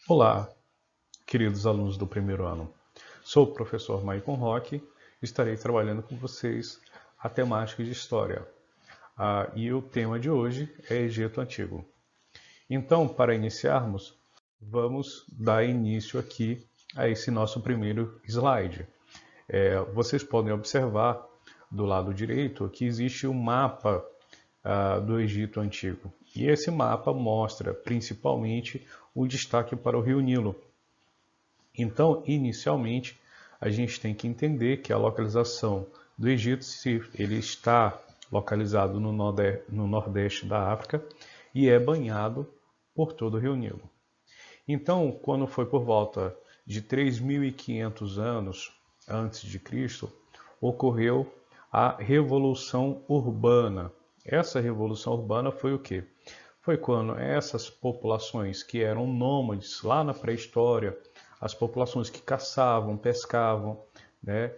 Olá, queridos alunos do primeiro ano. Sou o professor Maicon Roque e estarei trabalhando com vocês a temática de História. E o tema de hoje é Egito Antigo. Então, para iniciarmos, vamos dar início aqui a esse nosso primeiro slide. Vocês podem observar do lado direito que existe um mapa do Egito Antigo. E esse mapa mostra principalmente o destaque para o Rio Nilo. Então, inicialmente, a gente tem que entender que a localização do Egito, se ele está localizado no nordeste da África e é banhado por todo o Rio Nilo. Então, quando foi por volta de 3.500 anos antes de Cristo, ocorreu a Revolução Urbana. Essa Revolução Urbana foi o quê? Foi quando essas populações que eram nômades lá na pré-história, as populações que caçavam, pescavam, né,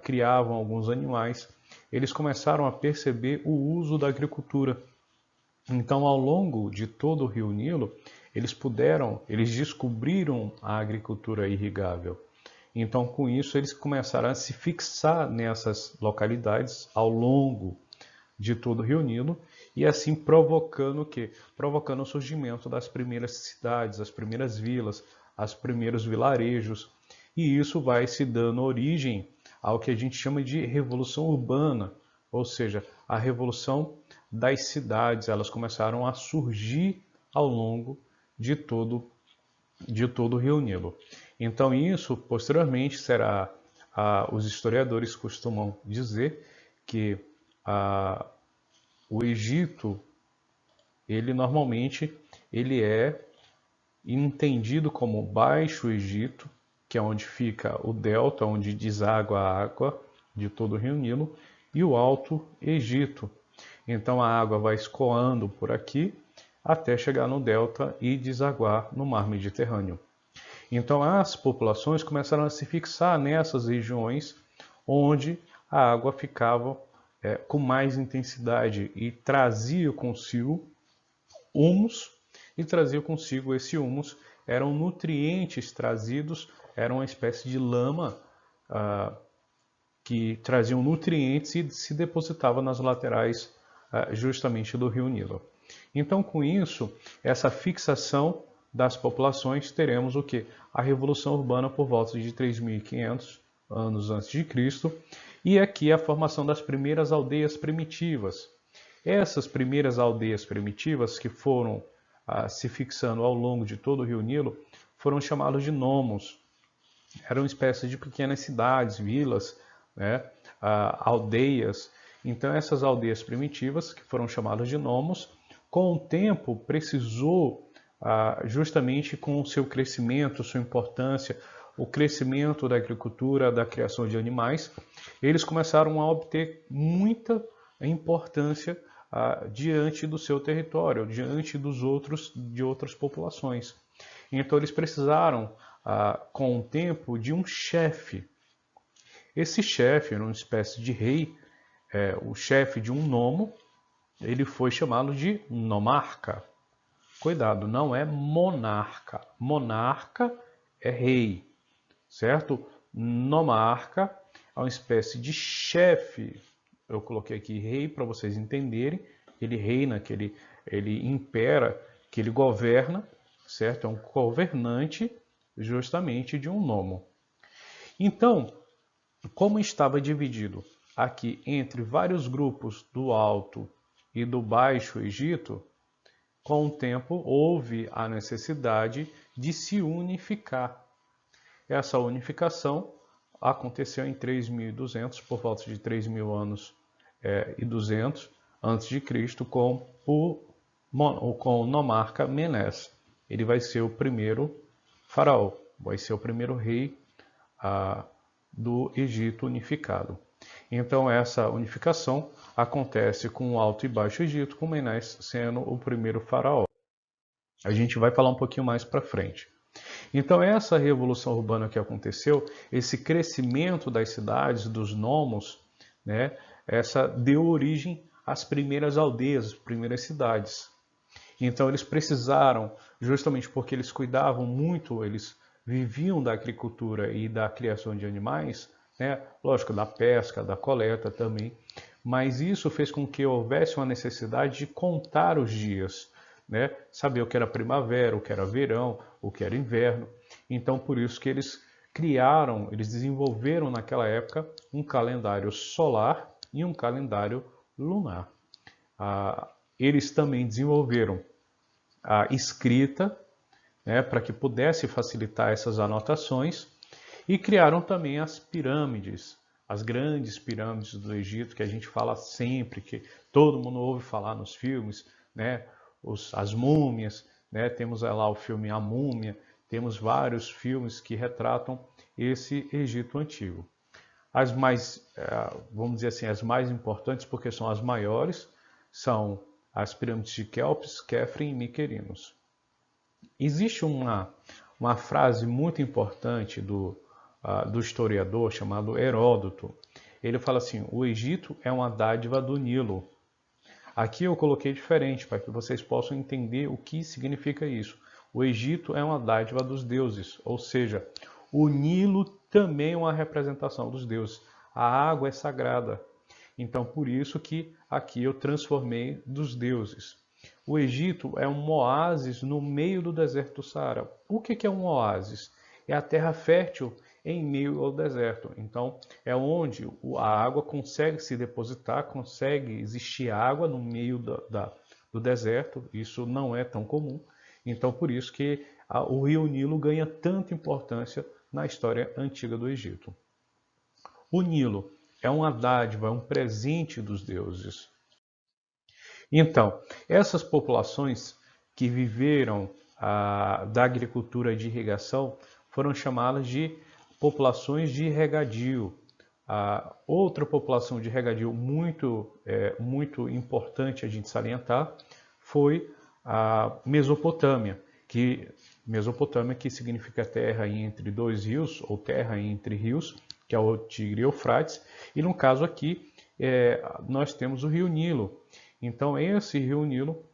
criavam alguns animais, eles começaram a perceber o uso da agricultura. Então, ao longo de todo o Rio Nilo, eles descobriram a agricultura irrigável. Então, com isso, eles começaram a se fixar nessas localidades ao longo de todo o Rio Nilo e assim provocando o quê? Provocando o surgimento das primeiras cidades, as primeiras vilas, os primeiros vilarejos. E isso vai se dando origem ao que a gente chama de revolução urbana, ou seja, a revolução das cidades. Elas começaram a surgir ao longo de todo o Rio Nilo. Então isso, posteriormente, será, os historiadores costumam dizer que o Egito, ele normalmente é entendido como Baixo Egito, que é onde fica o delta, onde deságua a água de todo o Rio Nilo, e o Alto Egito. Então a água vai escoando por aqui até chegar no delta e desaguar no mar Mediterrâneo. Então as populações começaram a se fixar nessas regiões onde a água ficava com mais intensidade e trazia consigo humus, e trazia consigo esse humus, eram nutrientes trazidos, era uma espécie de lama que traziam nutrientes e se depositava nas laterais justamente do Rio Nilo. Então, com isso, essa fixação das populações, teremos o que? A Revolução Urbana por volta de 3.500 anos antes de Cristo, e aqui a formação das primeiras aldeias primitivas. Essas primeiras aldeias primitivas que foram se fixando ao longo de todo o Rio Nilo foram chamadas de nomos. Eram espécies de pequenas cidades, vilas, né, aldeias. Então essas aldeias primitivas, que foram chamadas de nomos, com o tempo precisou, justamente com o seu crescimento, sua importância, o crescimento da agricultura, da criação de animais, eles começaram a obter muita importância diante do seu território, diante de outras populações. Então eles precisaram, com o tempo, de um chefe. Esse chefe era uma espécie de rei, o chefe de um nomo, ele foi chamado de nomarca. Cuidado, não é monarca. Monarca é rei, certo? Nomarca é uma espécie de chefe. Eu coloquei aqui rei para vocês entenderem. Ele reina, que ele impera, que ele governa, certo? É um governante justamente de um nomo. Então, como estava dividido aqui entre vários grupos do Alto e do Baixo Egito, com o tempo houve a necessidade de se unificar. Essa unificação aconteceu em 3.200, por volta de 3.000 anos e 200 antes de Cristo, com o nomarca Menés. Ele vai ser o primeiro faraó, vai ser o primeiro rei do Egito unificado. Então essa unificação acontece com o Alto e Baixo Egito, com Menés sendo o primeiro faraó. A gente vai falar um pouquinho mais para frente. Então essa revolução urbana que aconteceu, esse crescimento das cidades, dos nomos, né, essa deu origem às primeiras aldeias, às primeiras cidades. Então eles precisaram, justamente porque eles cuidavam muito, eles viviam da agricultura e da criação de animais, né? Lógico, da pesca, da coleta também, mas isso fez com que houvesse uma necessidade de contar os dias, né? Saber o que era primavera, o que era verão, o que era inverno. Então por isso que eles criaram, eles desenvolveram naquela época um calendário solar e um calendário lunar. Eles também desenvolveram a escrita, né, para que pudesse facilitar essas anotações, e criaram também as pirâmides, as grandes pirâmides do Egito, que a gente fala sempre, que todo mundo ouve falar nos filmes, né, as múmias, né, temos lá o filme A Múmia, temos vários filmes que retratam esse Egito antigo. As mais, vamos dizer assim, as mais importantes, porque são as maiores, são as pirâmides de Quéops, Quefren e Miquerinos. Existe uma frase muito importante do historiador chamado Heródoto. Ele fala assim: o Egito é uma dádiva do Nilo. Aqui eu coloquei diferente para que vocês possam entender o que significa isso. O Egito é uma dádiva dos deuses, ou seja, o Nilo também é uma representação dos deuses. A água é sagrada. Então, por isso que aqui eu transformei dos deuses. O Egito é um oásis no meio do deserto do Saara. O que é um oásis? É a terra fértil em meio ao deserto. Então, é onde a água consegue se depositar, consegue existir água no meio do deserto. Isso não é tão comum. Então, por isso que o rio Nilo ganha tanta importância na história antiga do Egito. O Nilo é uma dádiva, é um presente dos deuses. Então, essas populações que viveram da agricultura de irrigação foram chamadas de populações de regadio. Outra população de regadio muito importante a gente salientar foi a Mesopotâmia, que significa terra entre dois rios, ou terra entre rios, que é o Tigre e o Eufrates, e no caso aqui nós temos o rio Nilo. Então esse rio Nilo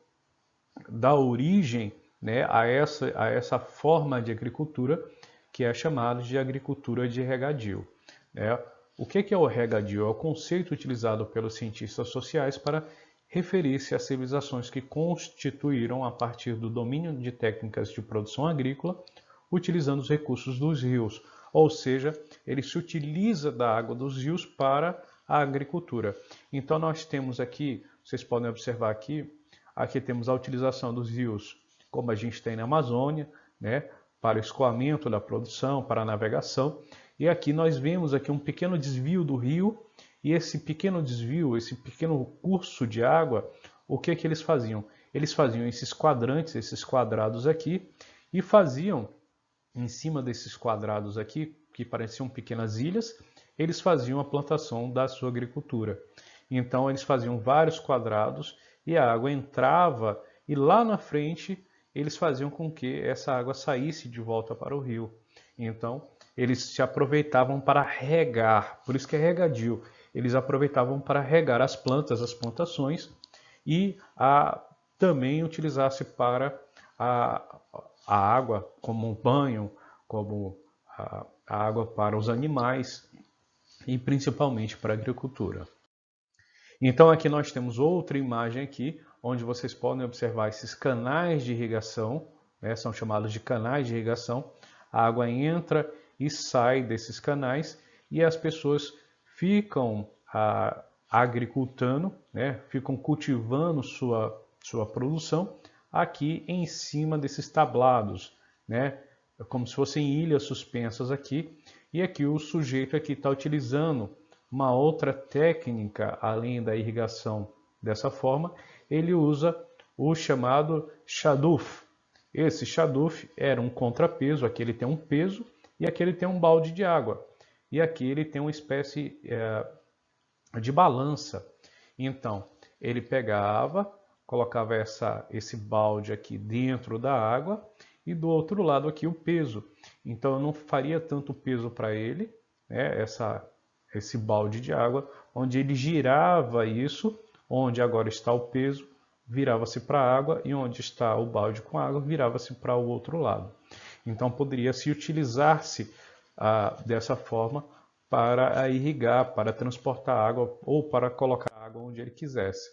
dá origem, né, a essa forma de agricultura que é chamada de agricultura de regadio. Né? O que é o regadio? É o conceito utilizado pelos cientistas sociais para referir-se às civilizações que constituíram a partir do domínio de técnicas de produção agrícola, utilizando os recursos dos rios, ou seja, ele se utiliza da água dos rios para a agricultura. Então nós temos aqui, vocês podem observar aqui temos a utilização dos rios, como a gente tem na Amazônia, né, para o escoamento da produção, para a navegação. E aqui nós vemos aqui um pequeno desvio do rio, e esse pequeno desvio, esse pequeno curso de água, o que eles faziam? Eles faziam esses quadrantes, esses quadrados aqui, e faziam, em cima desses quadrados aqui, que pareciam pequenas ilhas, eles faziam a plantação da sua agricultura. Então eles faziam vários quadrados e a água entrava, e lá na frente eles faziam com que essa água saísse de volta para o rio. Então eles se aproveitavam para regar, por isso que é regadio. Eles aproveitavam para regar as plantas, as plantações, e também utilizasse para a água como um banho, como a água para os animais e principalmente para a agricultura. Então aqui nós temos outra imagem aqui, onde vocês podem observar esses canais de irrigação, né, são chamados de canais de irrigação. A água entra e sai desses canais e as pessoas ficam agricultando, né, ficam cultivando sua produção aqui em cima desses tablados, né, como se fossem ilhas suspensas aqui. E aqui o sujeito aqui está utilizando uma outra técnica, além da irrigação dessa forma, ele usa o chamado shaduf. Esse shaduf era um contrapeso, aqui ele tem um peso e aqui ele tem um balde de água. E aqui ele tem uma espécie de balança. Então, ele pegava, colocava esse balde aqui dentro da água e do outro lado aqui o peso. Então, eu não faria tanto peso para ele, né, esse balde de água, onde ele girava isso, onde agora está o peso, virava-se para a água e onde está o balde com água virava-se para o outro lado. Então poderia se utilizar-se dessa forma para irrigar, para transportar água ou para colocar água onde ele quisesse.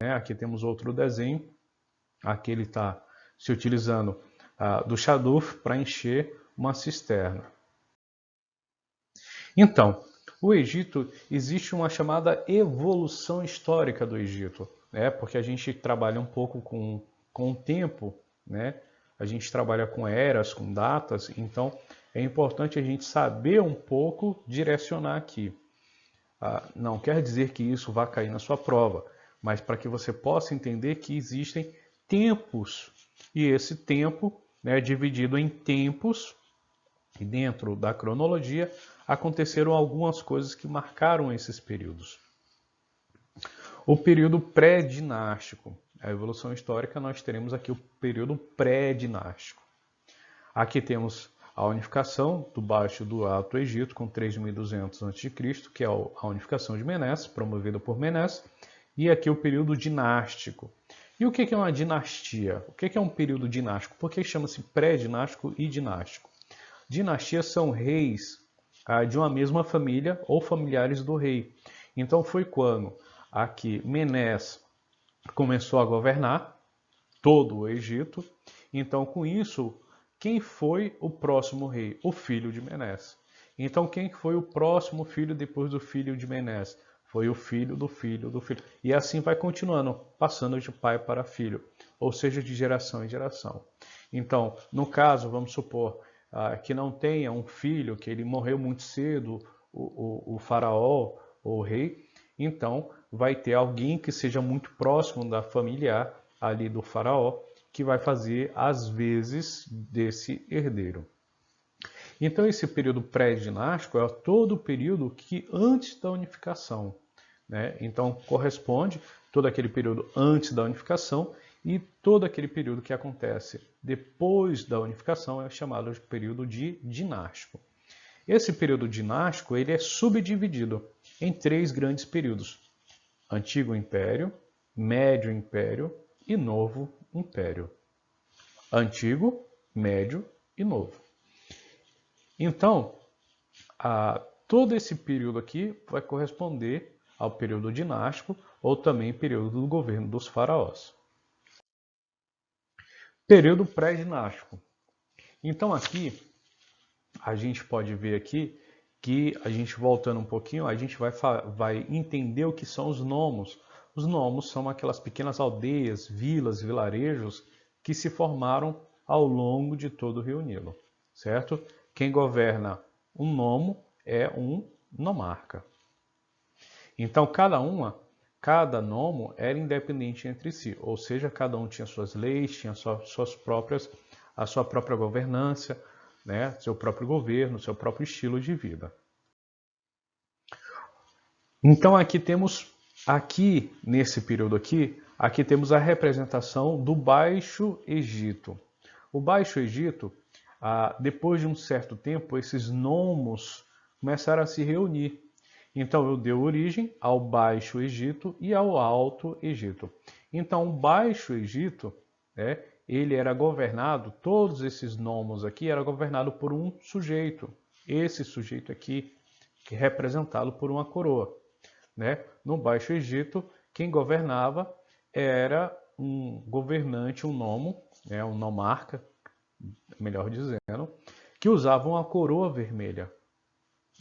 Aqui temos outro desenho, aqui ele está se utilizando do chaduf para encher uma cisterna. Então, o Egito, existe uma chamada evolução histórica do Egito, porque a gente trabalha um pouco com o tempo, a gente trabalha com eras, com datas, então é importante a gente saber um pouco direcionar aqui. Não quer dizer que isso vá cair na sua prova, mas para que você possa entender que existem tempos, e esse tempo é dividido em tempos, e dentro da cronologia aconteceram algumas coisas que marcaram esses períodos. O período pré-dinástico. A evolução histórica, nós teremos aqui o período pré-dinástico. Aqui temos a unificação do Baixo e do Alto Egito com 3.200 a.C., que é a unificação de Menes, promovida por Menes, e aqui o período dinástico. E o que é uma dinastia? O que é um período dinástico? Por que chama-se pré-dinástico e dinástico? Dinastias são reis de uma mesma família ou familiares do rei. Então foi quando aqui Menes começou a governar todo o Egito. Então com isso, quem foi o próximo rei? O filho de Menes. Então quem foi o próximo filho depois do filho de Menes? Foi o filho do filho do filho. E assim vai continuando, passando de pai para filho, ou seja, de geração em geração. Então, no caso, vamos supor que não tenha um filho, que ele morreu muito cedo, o faraó ou o rei, então vai ter alguém que seja muito próximo da familiar ali do faraó, que vai fazer as vezes desse herdeiro. Então esse período pré-dinástico é todo o período que antes da unificação. Então corresponde todo aquele período antes da unificação e todo aquele período que acontece depois da unificação é chamado de período dinástico. Esse período dinástico ele é subdividido em 3 grandes períodos: Antigo Império, Médio Império e Novo Império. Antigo, Médio e Novo. Então, todo esse período aqui vai corresponder ao período dinástico ou também período do governo dos faraós. Período pré-dinástico. Então aqui, a gente pode ver aqui que a gente voltando um pouquinho, a gente vai entender o que são os nomos. Os nomos são aquelas pequenas aldeias, vilas, vilarejos que se formaram ao longo de todo o Rio Nilo, certo? Quem governa um nomo é um nomarca. Então, cada nomo era independente entre si, ou seja, cada um tinha suas leis, tinha a sua própria governança, seu próprio governo, seu próprio estilo de vida. Então, nesse período aqui temos a representação do Baixo Egito. O Baixo Egito, depois de um certo tempo, esses nomos começaram a se reunir. Então, deu origem ao Baixo Egito e ao Alto Egito. Então, o Baixo Egito, ele era governado, todos esses nomos aqui, era governado por um sujeito. Esse sujeito aqui, que é representado por uma coroa. No Baixo Egito, quem governava era um governante, um nomo, um nomarca, melhor dizendo, que usava uma coroa vermelha.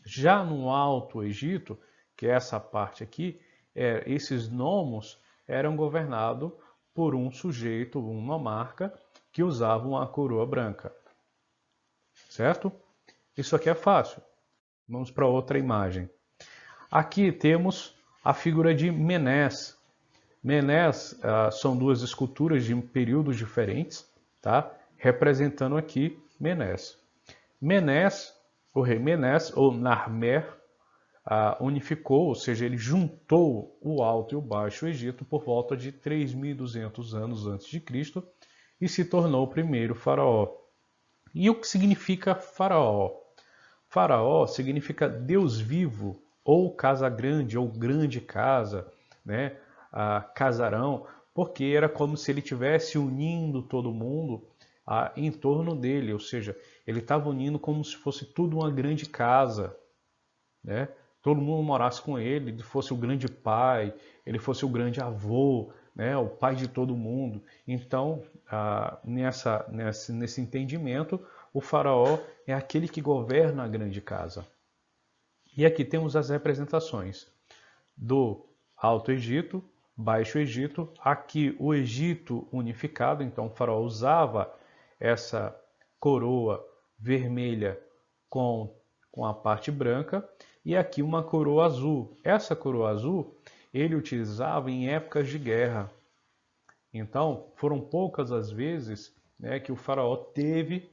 Já no Alto Egito, que é essa parte aqui, esses nomos eram governados por um sujeito, um nomarca, que usava uma coroa branca. Certo? Isso aqui é fácil. Vamos para outra imagem. Aqui temos a figura de Menes. Menes são 2 esculturas de períodos diferentes, tá? Representando aqui Menes. Menes, o rei Menes, ou Narmer, unificou, ou seja, ele juntou o Alto e o Baixo Egito por volta de 3.200 anos antes de Cristo e se tornou o primeiro faraó. E o que significa faraó? Faraó significa Deus vivo, ou casa grande, ou grande casa, casarão. porque era como se ele estivesse unindo todo mundo em torno dele, ou seja, ele estava unindo como se fosse tudo uma grande casa, né? Todo mundo morasse com ele, ele fosse o grande pai, ele fosse o grande avô, né? O pai de todo mundo. Então, nesse entendimento, o faraó é aquele que governa a grande casa. E aqui temos as representações do Alto Egito, Baixo Egito, aqui o Egito unificado, então o faraó usava essa coroa vermelha com a parte branca, e aqui uma coroa azul. Essa coroa azul ele utilizava em épocas de guerra. Então, foram poucas as vezes, né, que o faraó teve,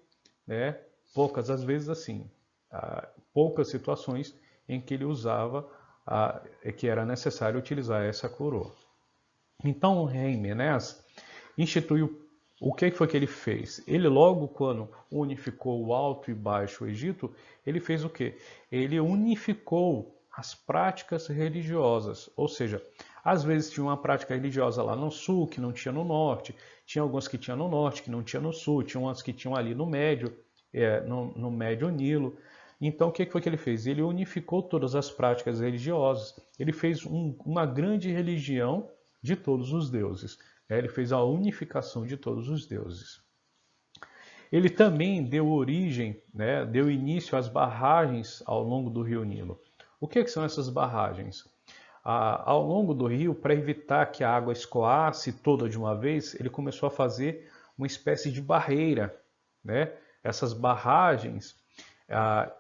né, poucas as vezes assim, poucas situações em que ele usava, que era necessário utilizar essa coroa. Então, o rei Menes instituiu. O que foi que ele fez? Ele logo quando unificou o Alto e Baixo Egito, ele fez o quê? Ele unificou as práticas religiosas, ou seja, às vezes tinha uma prática religiosa lá no sul que não tinha no norte, tinha algumas que tinha no norte que não tinha no sul, tinha umas que tinham ali no médio, no médio Nilo. Então o que foi que ele fez? Ele unificou todas as práticas religiosas, ele fez uma grande religião de todos os deuses. Ele fez a unificação de todos os deuses. Ele também deu origem, né, deu início às barragens ao longo do rio Nilo. O que são essas barragens? Ao longo do rio, para evitar que a água escoasse toda de uma vez, ele começou a fazer uma espécie de barreira, né? Essas barragens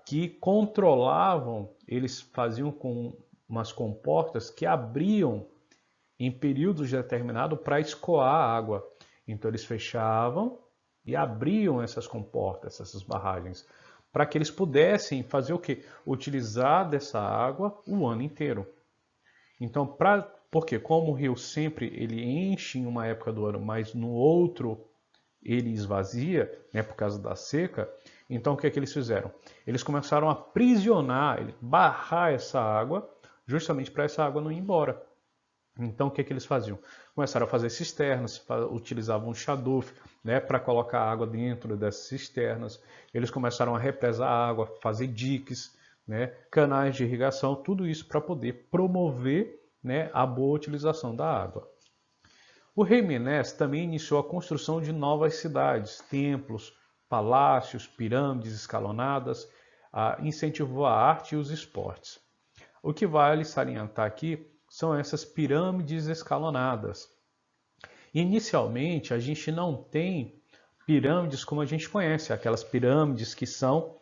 que controlavam, eles faziam com umas comportas que abriam em períodos determinados para escoar a água. Então eles fechavam e abriam essas comportas, essas barragens, para que eles pudessem fazer o quê? Utilizar dessa água o ano inteiro. Então, porque como o rio sempre ele enche em uma época do ano, mas no outro ele esvazia, né, por causa da seca, então o que é que eles fizeram? Eles começaram a aprisionar, barrar essa água, justamente para essa água não ir embora. Então, o que eles faziam? Começaram a fazer cisternas, utilizavam um chaduf, né, para colocar água dentro dessas cisternas. Eles começaram a represar a água, fazer diques, né, canais de irrigação, tudo isso para poder promover, né, a boa utilização da água. O rei Menes também iniciou a construção de novas cidades, templos, palácios, pirâmides escalonadas, incentivou a arte e os esportes. O que vale salientar aqui são essas pirâmides escalonadas. Inicialmente, a gente não tem pirâmides como a gente conhece, aquelas pirâmides que são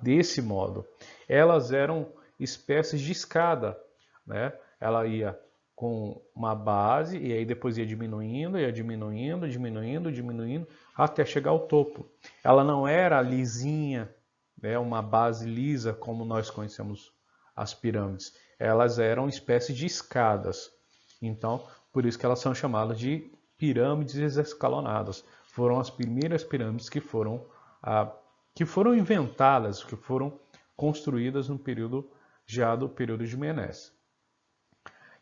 desse modo. Elas eram espécies de escada, né? Ela ia com uma base e aí depois ia diminuindo, diminuindo, até chegar ao topo. Ela não era lisinha, né? Uma base lisa como nós conhecemos as pirâmides. Elas eram espécies de escadas. Então, por isso que elas são chamadas de pirâmides escalonadas. Foram as primeiras pirâmides que foram inventadas, que foram construídas no período do período de Menes.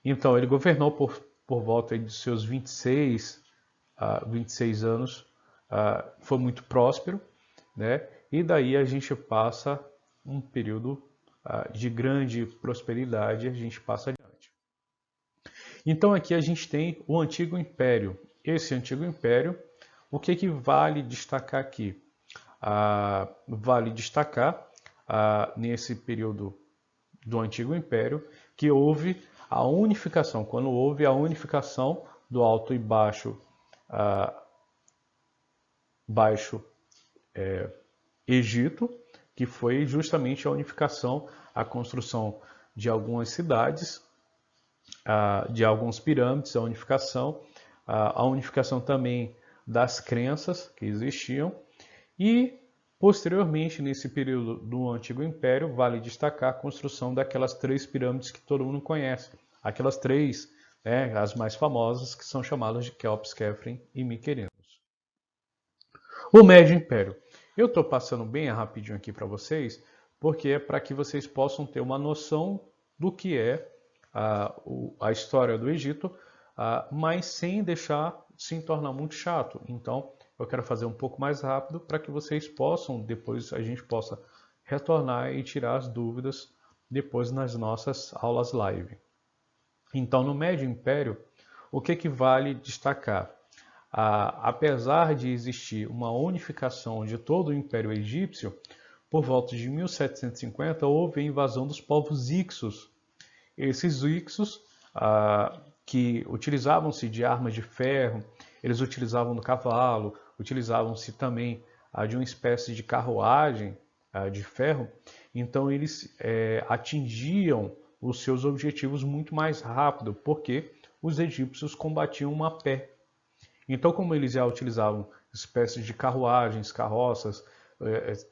Então, ele governou por volta de seus 26 anos, foi muito próspero, né? E daí a gente passa um período de grande prosperidade, a gente passa adiante. Então aqui a gente tem o Antigo Império. Esse Antigo Império, o que vale destacar aqui? Vale destacar nesse período do Antigo Império que houve a unificação, quando houve a unificação do Alto e Baixo Egito, que foi justamente a unificação, a construção de algumas cidades, de algumas pirâmides, a unificação também das crenças que existiam e, posteriormente, nesse período do Antigo Império, vale destacar a construção daquelas 3 pirâmides que todo mundo conhece, aquelas 3, né, as mais famosas, que são chamadas de Quéops, Khafre e Mycerinos. O Médio Império. Eu estou passando bem rapidinho aqui para vocês, porque é para que vocês possam ter uma noção do que é a história do Egito, mas sem deixar se tornar muito chato. Então, eu quero fazer um pouco mais rápido para que vocês possam, depois a gente possa retornar e tirar as dúvidas depois nas nossas aulas live. Então, no Médio Império, o que vale destacar? Apesar de existir uma unificação de todo o Império Egípcio, por volta de 1750 houve a invasão dos povos Hicsos. Esses Hicsos, que utilizavam-se de armas de ferro, eles utilizavam do cavalo, utilizavam-se também de uma espécie de carruagem de ferro, então eles atingiam os seus objetivos muito mais rápido, porque os egípcios combatiam a pé. Então, como eles já utilizavam espécies de carruagens, carroças,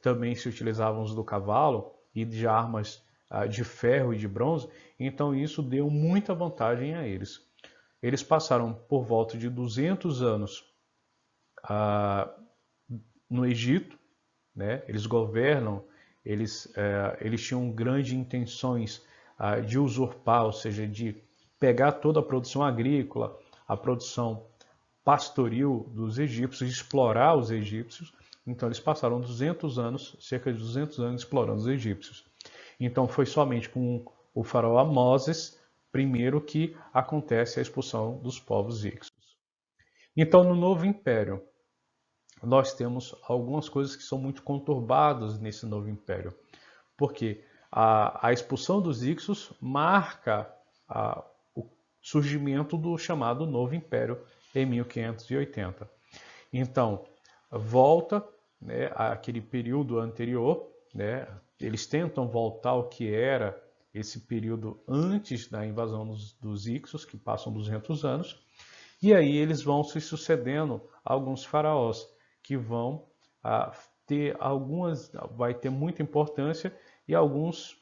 também se utilizavam os do cavalo e de armas de ferro e de bronze, então isso deu muita vantagem a eles. Eles passaram por volta de 200 anos no Egito, né? Eles governam, eles tinham grandes intenções de usurpar, ou seja, de pegar toda a produção agrícola, a produção pastoril dos egípcios, explorar os egípcios. Então eles passaram 200 anos, cerca de 200 anos explorando os egípcios. Então foi somente com o faraó Moses primeiro que acontece a expulsão dos povos hicsos. Então no Novo Império, nós temos algumas coisas que são muito conturbadas nesse Novo Império. Porque a expulsão dos hicsos marca o surgimento do chamado Novo Império em 1580. Então, volta, né, àquele período anterior, né, eles tentam voltar ao que era esse período antes da invasão dos hicsos, que passam 200 anos, e aí eles vão se sucedendo alguns faraós, que vão ter vai ter muita importância e alguns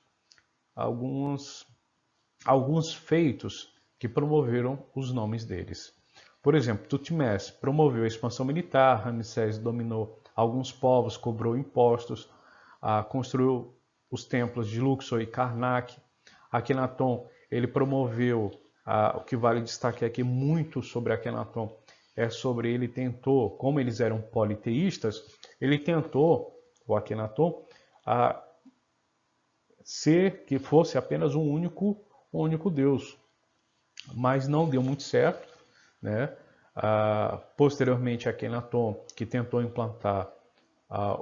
feitos que promoveram os nomes deles. Por exemplo, Tutmés promoveu a expansão militar, Ramsés dominou alguns povos, cobrou impostos, construiu os templos de Luxor e Karnak. Akhenaton, ele promoveu, o que vale destacar aqui muito sobre Akhenaton, sobre ele tentou, como eles eram politeístas, ele tentou, o Akhenaton, que fosse apenas um único Deus, mas não deu muito certo, né? Posteriormente, Akhenaton, que tentou implantar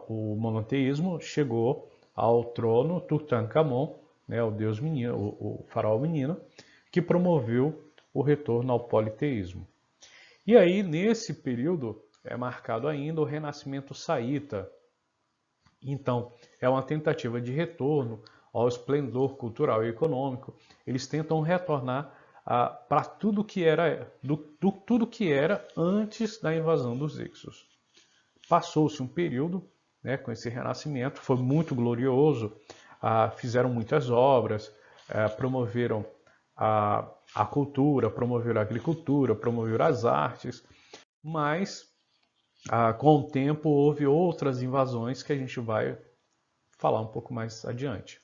o monoteísmo, chegou ao trono Tutankhamon, né, o Deus menino, o faraó menino, que promoveu o retorno ao politeísmo. E aí, nesse período, é marcado ainda o renascimento saíta. Então, é uma tentativa de retorno ao esplendor cultural e econômico. Eles tentam retornar para tudo que era tudo que era antes da invasão dos hicsos. Passou-se um período, né, com esse renascimento, foi muito glorioso, fizeram muitas obras, promoveram a cultura, promoveram a agricultura, promoveram as artes, mas com o tempo houve outras invasões que a gente vai falar um pouco mais adiante.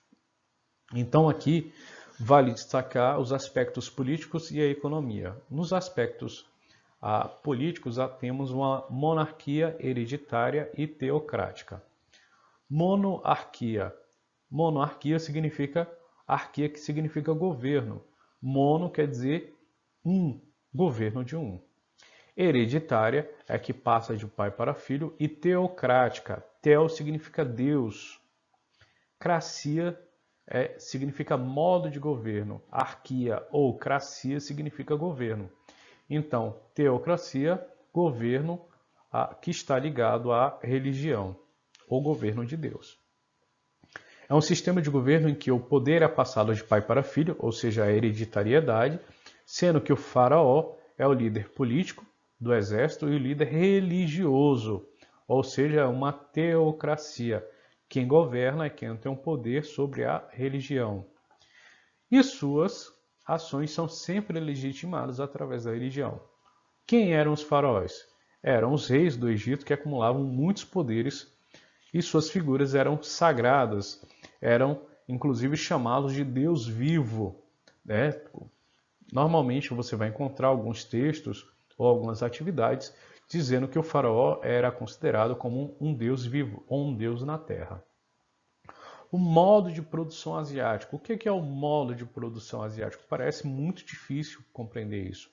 Então aqui vale destacar os aspectos políticos e a economia. Nos aspectos políticos, temos uma monarquia hereditária e teocrática. Monarquia. Monarquia significa arquia, que significa governo. Mono quer dizer um, governo de um. Hereditária é que passa de pai para filho, e teocrática. Teo significa Deus. Cracia significa modo de governo. Arquia ou cracia significa governo. Então, teocracia, governo que está ligado à religião, ou governo de Deus. É um sistema de governo em que o poder é passado de pai para filho, ou seja, a hereditariedade, sendo que o faraó é o líder político do exército e o líder religioso, ou seja, uma teocracia. Quem governa é quem tem o poder sobre a religião. E suas ações são sempre legitimadas através da religião. Quem eram os faraós? Eram os reis do Egito que acumulavam muitos poderes e suas figuras eram sagradas, eram inclusive chamados de Deus vivo, né? Normalmente você vai encontrar alguns textos ou algumas atividades dizendo que o faraó era considerado como um deus vivo ou um deus na terra. O modo de produção asiático. O que é o modo de produção asiático? Parece muito difícil compreender isso.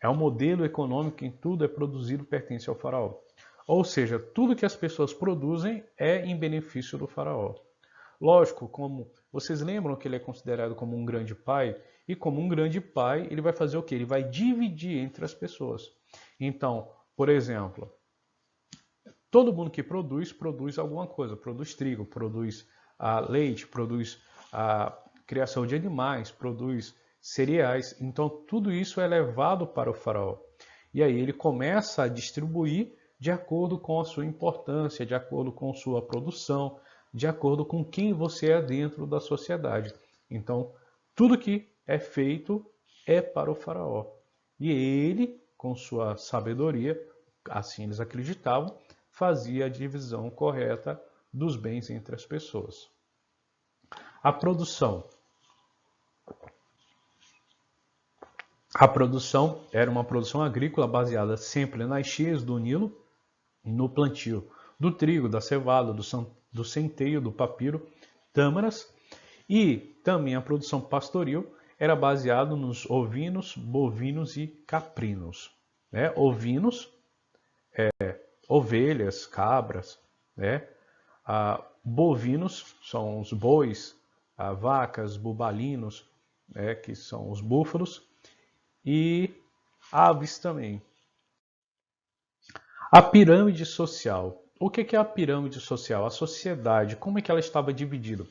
É um modelo econômico em que tudo é produzido pertence ao faraó. Ou seja, tudo que as pessoas produzem é em benefício do faraó. Lógico, como vocês lembram que ele é considerado como um grande pai, e como um grande pai, ele vai fazer o quê? Ele vai dividir entre as pessoas. Então, por exemplo, todo mundo que produz alguma coisa, produz trigo, produz leite, produz a criação de animais, produz cereais. Então, tudo isso é levado para o faraó. E aí ele começa a distribuir de acordo com a sua importância, de acordo com sua produção, de acordo com quem você é dentro da sociedade. Então, tudo que é feito é para o faraó. E ele, com sua sabedoria, assim eles acreditavam, fazia a divisão correta dos bens entre as pessoas. A produção. A produção era uma produção agrícola baseada sempre nas cheias do Nilo, no plantio do trigo, da cevada, do centeio, do papiro, tâmaras, e também a produção pastoril era baseada nos ovinos, bovinos e caprinos. Ovinos, ovelhas, cabras, bovinos são os bois, vacas, bubalinos, que são os búfalos, e aves também. A pirâmide social. O que é a pirâmide social? A sociedade, como é que ela estava dividida?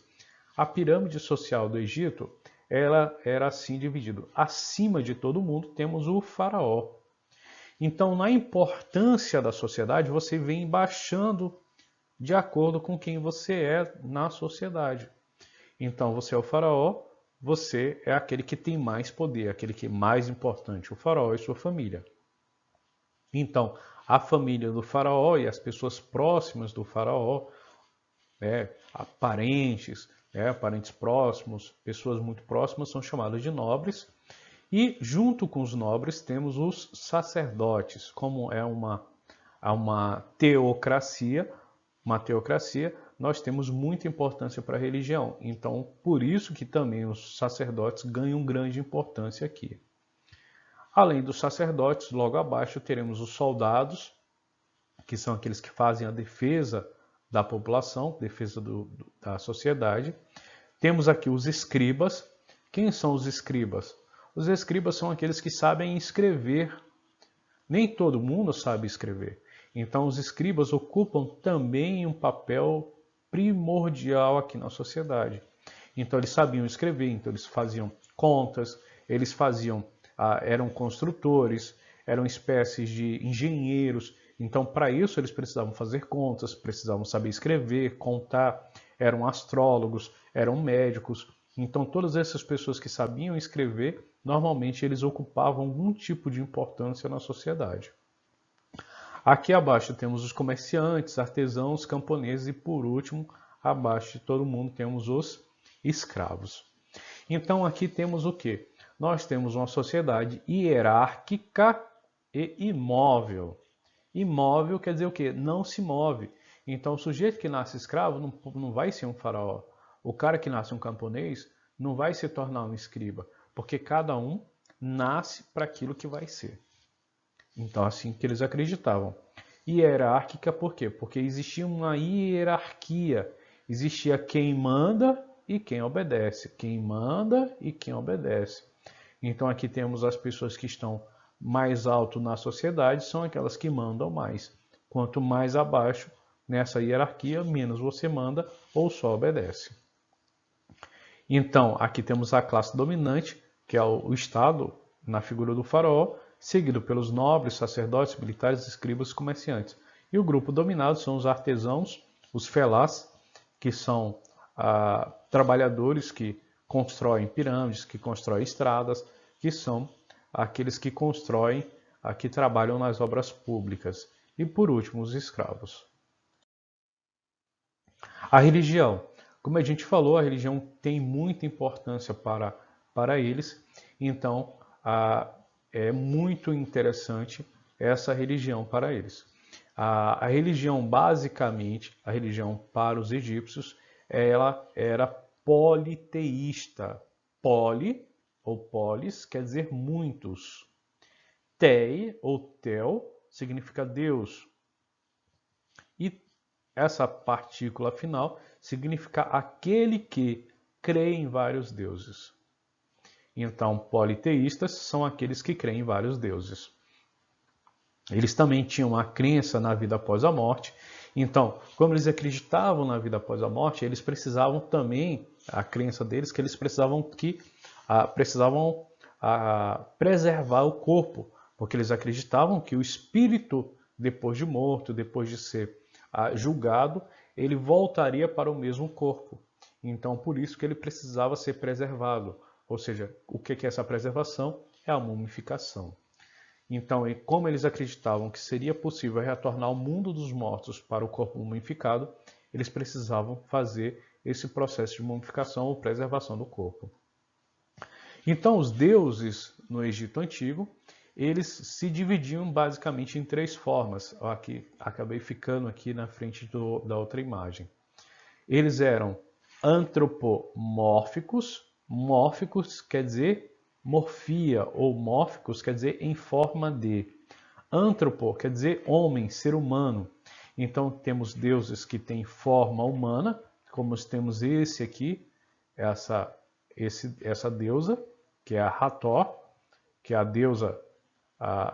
A pirâmide social do Egito, ela era assim dividida. Acima de todo mundo temos o faraó. Então, na importância da sociedade, você vem baixando de acordo com quem você é na sociedade. Então, você é o faraó, você é aquele que tem mais poder, aquele que é mais importante, o faraó e sua família. Então, a família do faraó e as pessoas próximas do faraó, parentes, parentes próximos, pessoas muito próximas, são chamadas de nobres. E junto com os nobres temos os sacerdotes, como é uma teocracia, nós temos muita importância para a religião. Então, por isso que também os sacerdotes ganham grande importância aqui. Além dos sacerdotes, logo abaixo teremos os soldados, que são aqueles que fazem a defesa da população, defesa da sociedade. Temos aqui os escribas. Quem são os escribas? Os escribas são aqueles que sabem escrever. Nem todo mundo sabe escrever. Então, os escribas ocupam também um papel primordial aqui na sociedade. Então, eles sabiam escrever, então eles faziam contas, eles eram construtores, eram espécies de engenheiros. Então, para isso, eles precisavam fazer contas, precisavam saber escrever, contar, eram astrólogos, eram médicos. Então, todas essas pessoas que sabiam escrever, normalmente eles ocupavam algum tipo de importância na sociedade. Aqui abaixo temos os comerciantes, artesãos, camponeses e, por último, abaixo de todo mundo temos os escravos. Então, aqui temos o quê? Nós temos uma sociedade hierárquica e imóvel. Imóvel quer dizer o quê? Não se move. Então, o sujeito que nasce escravo não vai ser um faraó. O cara que nasce um camponês não vai se tornar um escriba, porque cada um nasce para aquilo que vai ser. Então, assim que eles acreditavam. Hierárquica por quê? Porque existia uma hierarquia. Existia quem manda e quem obedece. Quem manda e quem obedece. Então, aqui temos as pessoas que estão mais alto na sociedade, são aquelas que mandam mais. Quanto mais abaixo nessa hierarquia, menos você manda ou só obedece. Então, aqui temos a classe dominante, que é o Estado, na figura do faraó, seguido pelos nobres, sacerdotes, militares, escribas e comerciantes. E o grupo dominado são os artesãos, os felás, que são trabalhadores que constroem pirâmides, que constroem estradas, que são aqueles que constroem, que trabalham nas obras públicas. E por último, os escravos. A religião. Como a gente falou, a religião tem muita importância para eles. Então, é muito interessante essa religião para eles. A religião, basicamente, a religião para os egípcios, ela era politeísta. Poli, ou polis, quer dizer muitos. Tei, ou tel, significa Deus. E essa partícula final significa aquele que crê em vários deuses. Então, politeístas são aqueles que creem em vários deuses. Eles também tinham uma crença na vida após a morte. Então, como eles acreditavam na vida após a morte, eles precisavam também, a crença deles, que eles precisavam preservar o corpo, porque eles acreditavam que o espírito, depois de morto, depois de ser julgado, ele voltaria para o mesmo corpo. Então, por isso que ele precisava ser preservado. Ou seja, o que é essa preservação? É a mumificação. Então, como eles acreditavam que seria possível retornar ao mundo dos mortos para o corpo mumificado, eles precisavam fazer esse processo de mumificação ou preservação do corpo. Então, os deuses no Egito Antigo, eles se dividiam basicamente em três formas. Aqui, acabei ficando aqui na frente da outra imagem. Eles eram antropomórficos. Mórficos quer dizer morfia, ou mórficos quer dizer em forma de. Antropo quer dizer homem, ser humano. Então temos deuses que têm forma humana, como temos esse aqui, essa deusa, que é a Hathor, que é a deusa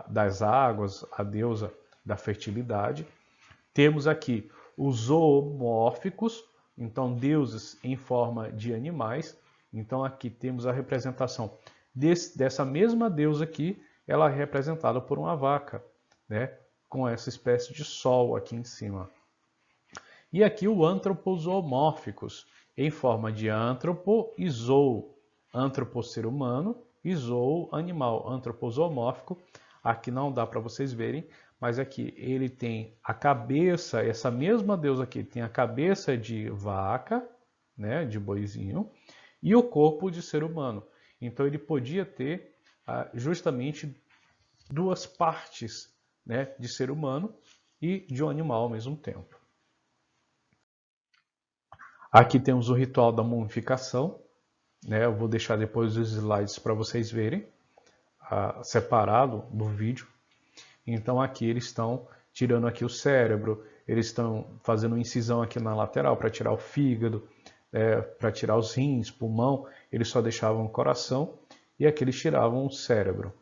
das águas, a deusa da fertilidade. Temos aqui os zoomórficos, então deuses em forma de animais. Então aqui temos a representação dessa mesma deusa aqui, ela é representada por uma vaca, né? Com essa espécie de sol aqui em cima. E aqui o antropozoomórficos, em forma de antropo e zoo. Antropo, ser humano, e zoo, animal. Antropozoomórfico, aqui não dá para vocês verem, mas aqui ele tem a cabeça, essa mesma deusa aqui tem a cabeça de vaca, né, de boizinho, e o corpo de ser humano. Então ele podia ter justamente duas partes, né, de ser humano e de um animal ao mesmo tempo. Aqui temos o ritual da mumificação, né, eu vou deixar depois os slides para vocês verem, separado do vídeo. Então aqui eles estão tirando aqui o cérebro, eles estão fazendo uma incisão aqui na lateral para tirar o fígado, para tirar os rins, pulmão, eles só deixavam o coração e aqui eles tiravam o cérebro.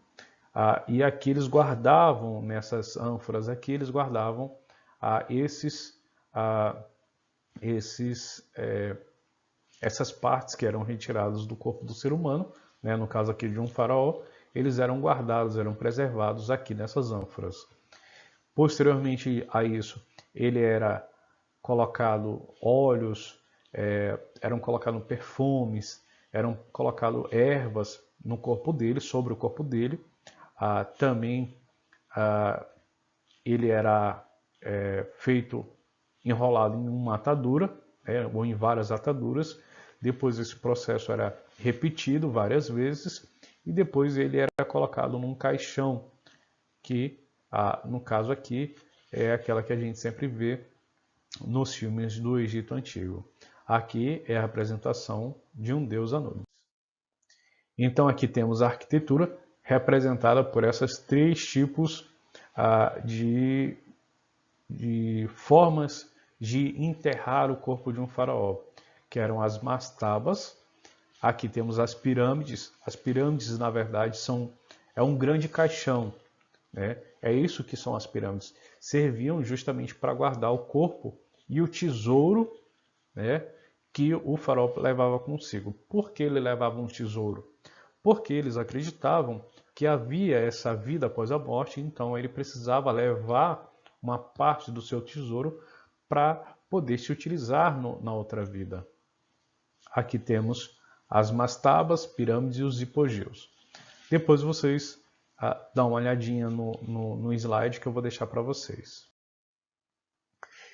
E aqui eles guardavam, nessas ânforas aqui, eles guardavam essas partes que eram retiradas do corpo do ser humano, né, no caso aqui de um faraó, eles eram guardados, eram preservados aqui nessas ânforas. Posteriormente a isso, ele era colocado óleos, eram colocados perfumes, eram colocadas ervas no corpo dele, sobre o corpo dele. Também ele era feito enrolado em uma atadura, ou em várias ataduras. Depois esse processo era repetido várias vezes e depois ele era colocado num caixão, que no caso aqui é aquela que a gente sempre vê nos filmes do Egito Antigo. Aqui é a representação de um deus Anubis. Então aqui temos a arquitetura representada por esses três tipos de formas de enterrar o corpo de um faraó, que eram as mastabas. Aqui temos as pirâmides. As pirâmides, na verdade, é um grande caixão, né? É isso que são as pirâmides. Serviam justamente para guardar o corpo e o tesouro, né, que o faraó levava consigo. Por que ele levava um tesouro? Porque eles acreditavam que havia essa vida após a morte, então ele precisava levar uma parte do seu tesouro para poder se utilizar na outra vida. Aqui temos as mastabas, pirâmides e os hipogeus. Depois vocês dão uma olhadinha no slide que eu vou deixar para vocês.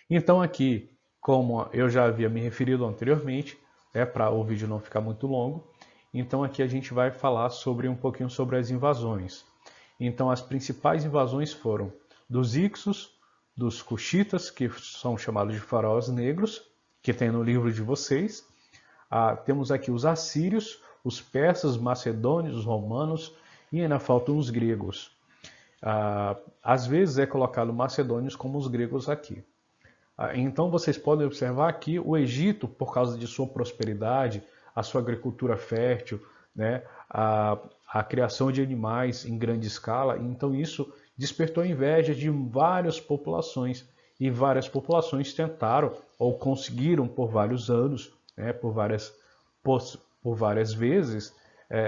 Então aqui, como eu já havia me referido anteriormente, para o vídeo não ficar muito longo, Então aqui a gente vai falar um pouquinho sobre as invasões. Então as principais invasões foram dos Hicsos, dos Cuxitas, que são chamados de faraós negros, que tem no livro de vocês. Temos aqui os assírios, os persas, os macedônios, os romanos e ainda faltam os gregos. Às vezes é colocado macedônios como os gregos aqui. Então vocês podem observar aqui o Egito, por causa de sua prosperidade, a sua agricultura fértil, né, a criação de animais em grande escala. Então isso despertou a inveja de várias populações. E várias populações tentaram ou conseguiram por vários anos, né, por várias vezes,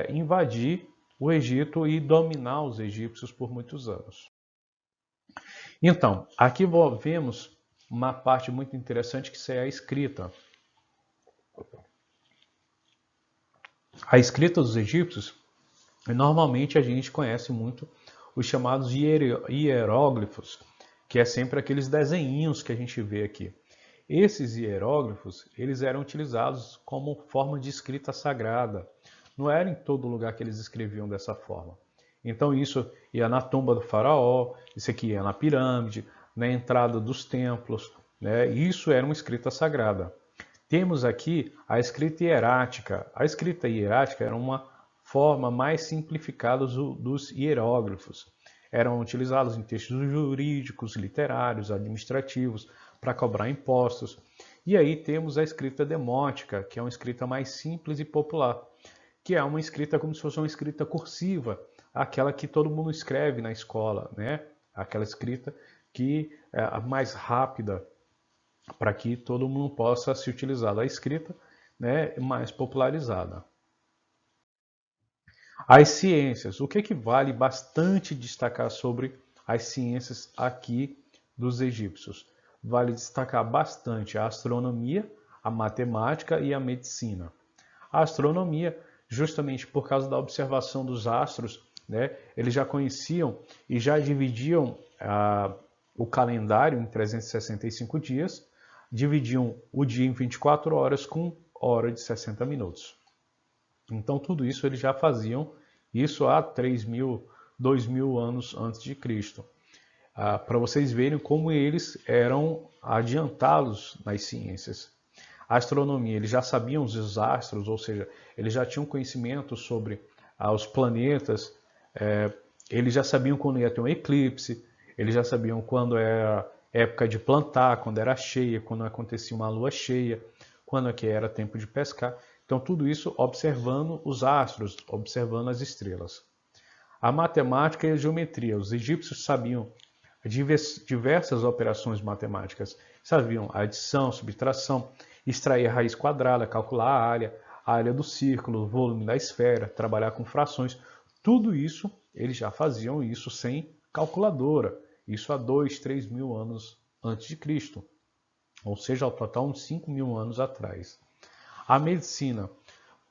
invadir o Egito e dominar os egípcios por muitos anos. Então, aqui vemos uma parte muito interessante que é a escrita. A escrita dos egípcios, normalmente a gente conhece muito os chamados hieróglifos, que é sempre aqueles desenhinhos que a gente vê aqui. Esses hieróglifos, eles eram utilizados como forma de escrita sagrada. Não era em todo lugar que eles escreviam dessa forma. Então isso ia na tumba do faraó, isso aqui ia na pirâmide, na entrada dos templos, né? Isso era uma escrita sagrada. Temos aqui a escrita hierática. A escrita hierática era uma forma mais simplificada dos hieróglifos. Eram utilizados em textos jurídicos, literários, administrativos, para cobrar impostos. E aí temos a escrita demótica, que é uma escrita mais simples e popular, que é uma escrita como se fosse uma escrita cursiva, aquela que todo mundo escreve na escola, né? Aquela escrita que é a mais rápida, para que todo mundo possa se utilizar da escrita, né, mais popularizada. As ciências. O que vale bastante destacar sobre as ciências aqui dos egípcios? Vale destacar bastante a astronomia, a matemática e a medicina. A astronomia, justamente por causa da observação dos astros, né, eles já conheciam e já dividiam o calendário em 365 dias, dividiam o dia em 24 horas com hora de 60 minutos. Então tudo isso eles já faziam, isso há 3.000, 2.000 anos antes de Cristo. Para vocês verem como eles eram adiantados nas ciências. A astronomia, eles já sabiam os astros, ou seja, eles já tinham conhecimento sobre os planetas, eles já sabiam quando ia ter um eclipse, eles já sabiam quando era época de plantar, quando era cheia, quando acontecia uma lua cheia, quando aqui era tempo de pescar. Então tudo isso observando os astros, observando as estrelas. A matemática e a geometria. Os egípcios sabiam diversas operações matemáticas. Sabiam adição, subtração, extrair a raiz quadrada, calcular a área do círculo, o volume da esfera, trabalhar com frações. Tudo isso, eles já faziam isso sem calculadora. Isso há 2, 3 mil anos antes de Cristo. Ou seja, ao total uns 5.000 anos atrás. A medicina.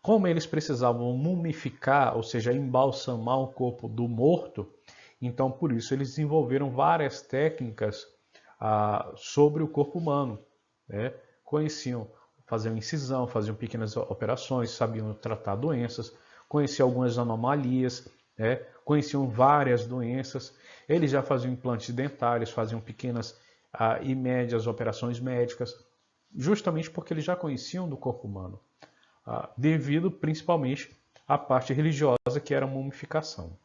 Como eles precisavam mumificar, ou seja, embalsamar o corpo do morto, então por isso eles desenvolveram várias técnicas sobre o corpo humano, né? Conheciam, faziam incisão, faziam pequenas operações, sabiam tratar doenças, conheciam algumas anomalias, né? Conheciam várias doenças. Eles já faziam implantes dentários, faziam pequenas e médias operações médicas, justamente porque eles já conheciam do corpo humano, devido principalmente à parte religiosa que era a mumificação.